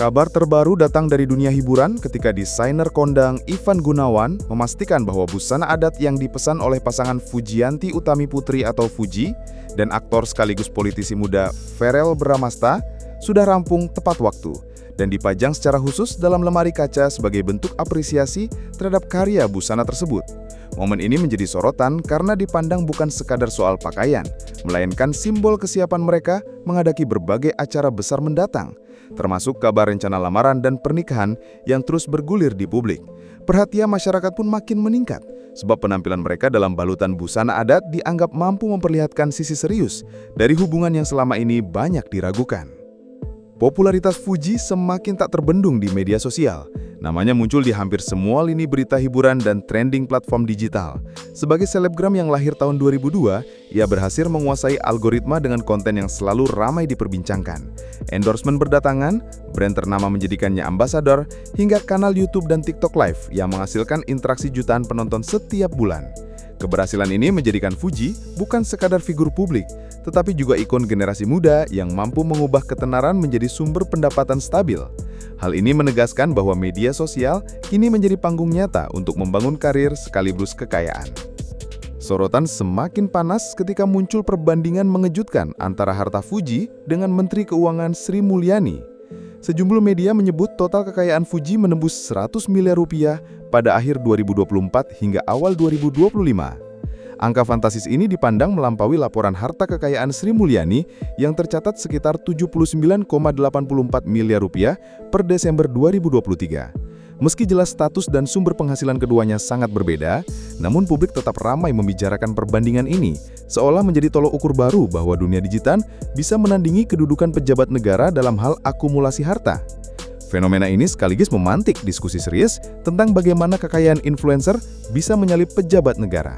Kabar terbaru datang dari dunia hiburan ketika desainer kondang Ivan Gunawan memastikan bahwa busana adat yang dipesan oleh pasangan Fujianti Utami Putri atau Fuji dan aktor sekaligus politisi muda Verrell Bramasta sudah rampung tepat waktu dan dipajang secara khusus dalam lemari kaca sebagai bentuk apresiasi terhadap karya busana tersebut. Momen ini menjadi sorotan karena dipandang bukan sekadar soal pakaian, melainkan simbol kesiapan mereka menghadapi berbagai acara besar mendatang, termasuk kabar rencana lamaran dan pernikahan yang terus bergulir di publik. Perhatian masyarakat pun makin meningkat, sebab penampilan mereka dalam balutan busana adat dianggap mampu memperlihatkan sisi serius dari hubungan yang selama ini banyak diragukan. Popularitas Fuji semakin tak terbendung di media sosial. Namanya muncul di hampir semua lini berita hiburan dan trending platform digital. Sebagai selebgram yang lahir tahun 2002, ia berhasil menguasai algoritma dengan konten yang selalu ramai diperbincangkan. Endorsement berdatangan, brand ternama menjadikannya ambasador, hingga kanal YouTube dan TikTok Live yang menghasilkan interaksi jutaan penonton setiap bulan. Keberhasilan ini menjadikan Fuji bukan sekadar figur publik, tetapi juga ikon generasi muda yang mampu mengubah ketenaran menjadi sumber pendapatan stabil. Hal ini menegaskan bahwa media sosial kini menjadi panggung nyata untuk membangun karir sekaligus kekayaan. Sorotan semakin panas ketika muncul perbandingan mengejutkan antara harta Fuji dengan Menteri Keuangan Sri Mulyani. Sejumlah media menyebut total kekayaan Fuji menembus 100 miliar rupiah pada akhir 2024 hingga awal 2025. Angka fantastis ini dipandang melampaui laporan harta kekayaan Sri Mulyani yang tercatat sekitar 79,84 miliar rupiah per Desember 2023. Meski jelas status dan sumber penghasilan keduanya sangat berbeda, namun publik tetap ramai membicarakan perbandingan ini, seolah menjadi tolok ukur baru bahwa dunia digital bisa menandingi kedudukan pejabat negara dalam hal akumulasi harta. Fenomena ini sekaligus memantik diskusi serius tentang bagaimana kekayaan influencer bisa menyalip pejabat negara.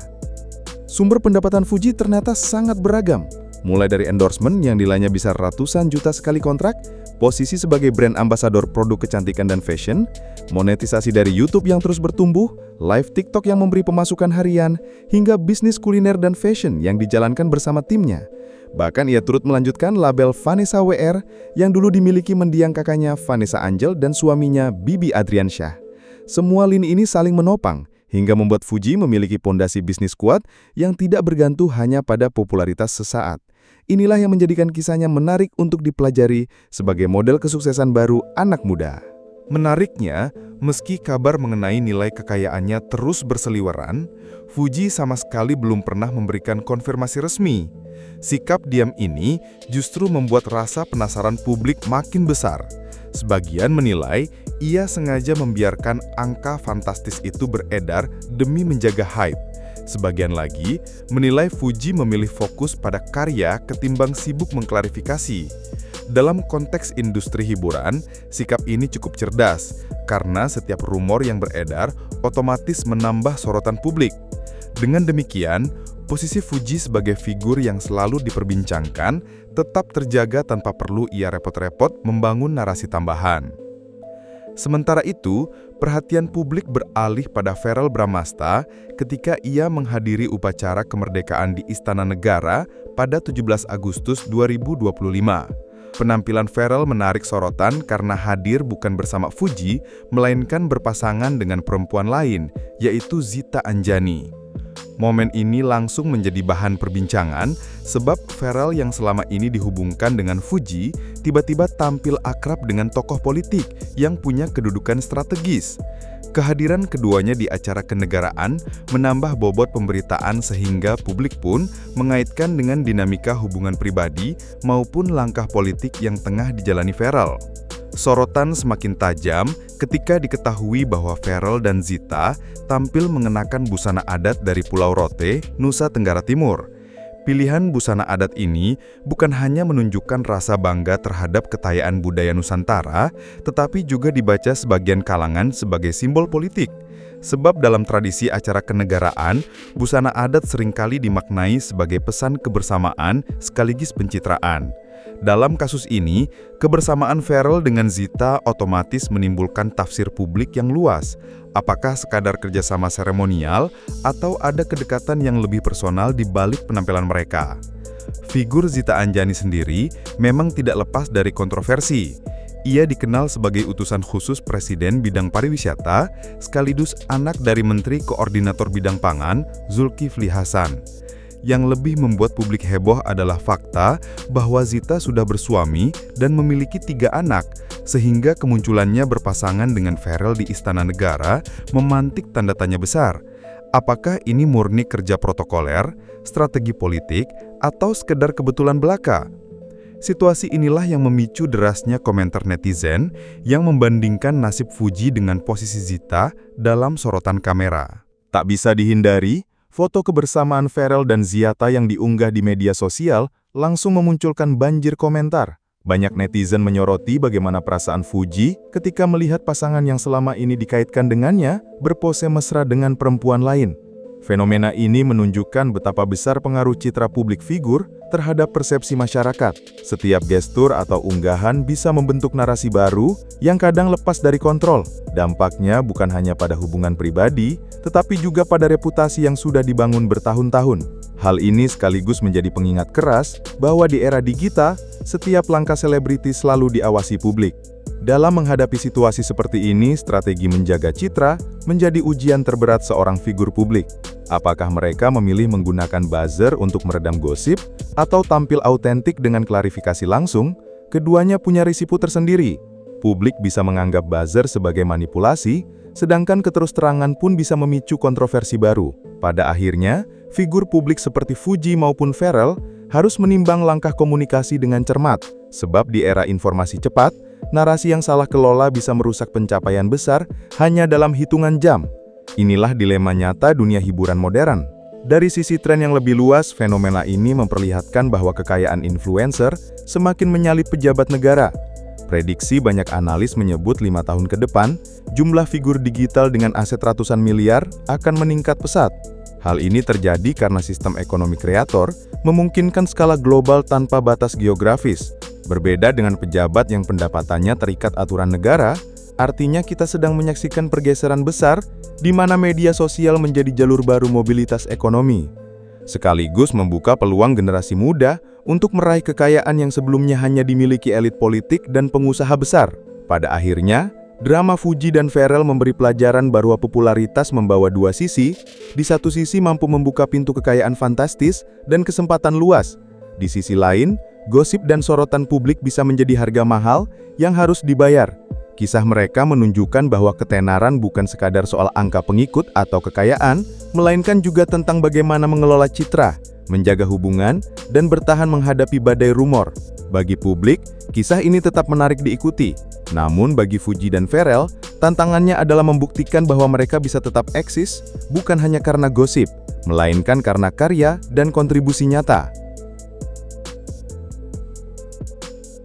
Sumber pendapatan Fuji ternyata sangat beragam, mulai dari endorsement yang nilainya bisa ratusan juta sekali kontrak, posisi sebagai brand ambasador produk kecantikan dan fashion, monetisasi dari YouTube yang terus bertumbuh, live TikTok yang memberi pemasukan harian, hingga bisnis kuliner dan fashion yang dijalankan bersama timnya. Bahkan ia turut melanjutkan label Vanessa WR yang dulu dimiliki mendiang kakaknya Vanessa Angel dan suaminya Bibi Adriansyah. Semua lini ini saling menopang, hingga membuat Fuji memiliki pondasi bisnis kuat yang tidak bergantung hanya pada popularitas sesaat. Inilah yang menjadikan kisahnya menarik untuk dipelajari sebagai model kesuksesan baru anak muda. Menariknya, meski kabar mengenai nilai kekayaannya terus berseliweran, Fuji sama sekali belum pernah memberikan konfirmasi resmi. Sikap diam ini justru membuat rasa penasaran publik makin besar. Sebagian menilai ia sengaja membiarkan angka fantastis itu beredar demi menjaga hype. Sebagian lagi menilai Fuji memilih fokus pada karya ketimbang sibuk mengklarifikasi. Dalam konteks industri hiburan, sikap ini cukup cerdas karena setiap rumor yang beredar otomatis menambah sorotan publik. Dengan demikian, posisi Fuji sebagai figur yang selalu diperbincangkan tetap terjaga tanpa perlu ia repot-repot membangun narasi tambahan. Sementara itu, perhatian publik beralih pada Verrell Bramasta ketika ia menghadiri upacara kemerdekaan di Istana Negara pada 17 Agustus 2025. Penampilan Verrell menarik sorotan karena hadir bukan bersama Fuji, melainkan berpasangan dengan perempuan lain, yaitu Zita Anjani. Momen ini langsung menjadi bahan perbincangan sebab Verrell yang selama ini dihubungkan dengan Fuji tiba-tiba tampil akrab dengan tokoh politik yang punya kedudukan strategis. Kehadiran keduanya di acara kenegaraan menambah bobot pemberitaan sehingga publik pun mengaitkan dengan dinamika hubungan pribadi maupun langkah politik yang tengah dijalani Verrell. Sorotan semakin tajam ketika diketahui bahwa Verrell dan Zita tampil mengenakan busana adat dari Pulau Rote, Nusa Tenggara Timur. Pilihan busana adat ini bukan hanya menunjukkan rasa bangga terhadap kekayaan budaya Nusantara, tetapi juga dibaca sebagian kalangan sebagai simbol politik. Sebab dalam tradisi acara kenegaraan, busana adat seringkali dimaknai sebagai pesan kebersamaan sekaligus pencitraan. Dalam kasus ini, kebersamaan Verrell dengan Zita otomatis menimbulkan tafsir publik yang luas. Apakah sekadar kerjasama seremonial atau ada kedekatan yang lebih personal di balik penampilan mereka? Figur Zita Anjani sendiri memang tidak lepas dari kontroversi. Ia dikenal sebagai utusan khusus Presiden bidang pariwisata, sekaligus anak dari Menteri Koordinator Bidang Pangan, Zulkifli Hasan. Yang lebih membuat publik heboh adalah fakta bahwa Zita sudah bersuami dan memiliki 3 anak, sehingga kemunculannya berpasangan dengan Ferel di Istana Negara memantik tanda tanya besar. Apakah ini murni kerja protokoler, strategi politik, atau sekedar kebetulan belaka? Situasi inilah yang memicu derasnya komentar netizen yang membandingkan nasib Fuji dengan posisi Zita dalam sorotan kamera. Tak bisa dihindari, foto kebersamaan Ferel dan Zita yang diunggah di media sosial langsung memunculkan banjir komentar. Banyak netizen menyoroti bagaimana perasaan Fuji ketika melihat pasangan yang selama ini dikaitkan dengannya berpose mesra dengan perempuan lain. Fenomena ini menunjukkan betapa besar pengaruh citra publik figur terhadap persepsi masyarakat. Setiap gestur atau unggahan bisa membentuk narasi baru yang kadang lepas dari kontrol. Dampaknya bukan hanya pada hubungan pribadi, tetapi juga pada reputasi yang sudah dibangun bertahun-tahun. Hal ini sekaligus menjadi pengingat keras bahwa di era digital, setiap langkah selebriti selalu diawasi publik. Dalam menghadapi situasi seperti ini, strategi menjaga citra menjadi ujian terberat seorang figur publik. Apakah mereka memilih menggunakan buzzer untuk meredam gosip atau tampil autentik dengan klarifikasi langsung? Keduanya punya risiko tersendiri. Publik bisa menganggap buzzer sebagai manipulasi, sedangkan keterus-terangan pun bisa memicu kontroversi baru. Pada akhirnya, figur publik seperti Fuji maupun Ferel harus menimbang langkah komunikasi dengan cermat, sebab di era informasi cepat, narasi yang salah kelola bisa merusak pencapaian besar hanya dalam hitungan jam. Inilah dilema nyata dunia hiburan modern. Dari sisi tren yang lebih luas, fenomena ini memperlihatkan bahwa kekayaan influencer semakin menyalip pejabat negara. Prediksi banyak analis menyebut 5 tahun ke depan, jumlah figur digital dengan aset ratusan miliar akan meningkat pesat. Hal ini terjadi karena sistem ekonomi kreator memungkinkan skala global tanpa batas geografis. Berbeda dengan pejabat yang pendapatannya terikat aturan negara, artinya kita sedang menyaksikan pergeseran besar di mana media sosial menjadi jalur baru mobilitas ekonomi. Sekaligus membuka peluang generasi muda untuk meraih kekayaan yang sebelumnya hanya dimiliki elit politik dan pengusaha besar. Pada akhirnya, drama Fuji dan Ferel memberi pelajaran bahwa popularitas membawa 2 sisi. Di satu sisi mampu membuka pintu kekayaan fantastis dan kesempatan luas. Di sisi lain, gosip dan sorotan publik bisa menjadi harga mahal yang harus dibayar. Kisah mereka menunjukkan bahwa ketenaran bukan sekadar soal angka pengikut atau kekayaan, melainkan juga tentang bagaimana mengelola citra, menjaga hubungan, dan bertahan menghadapi badai rumor. Bagi publik, kisah ini tetap menarik diikuti. Namun bagi Fuji dan Ferel, tantangannya adalah membuktikan bahwa mereka bisa tetap eksis, bukan hanya karena gosip, melainkan karena karya dan kontribusi nyata.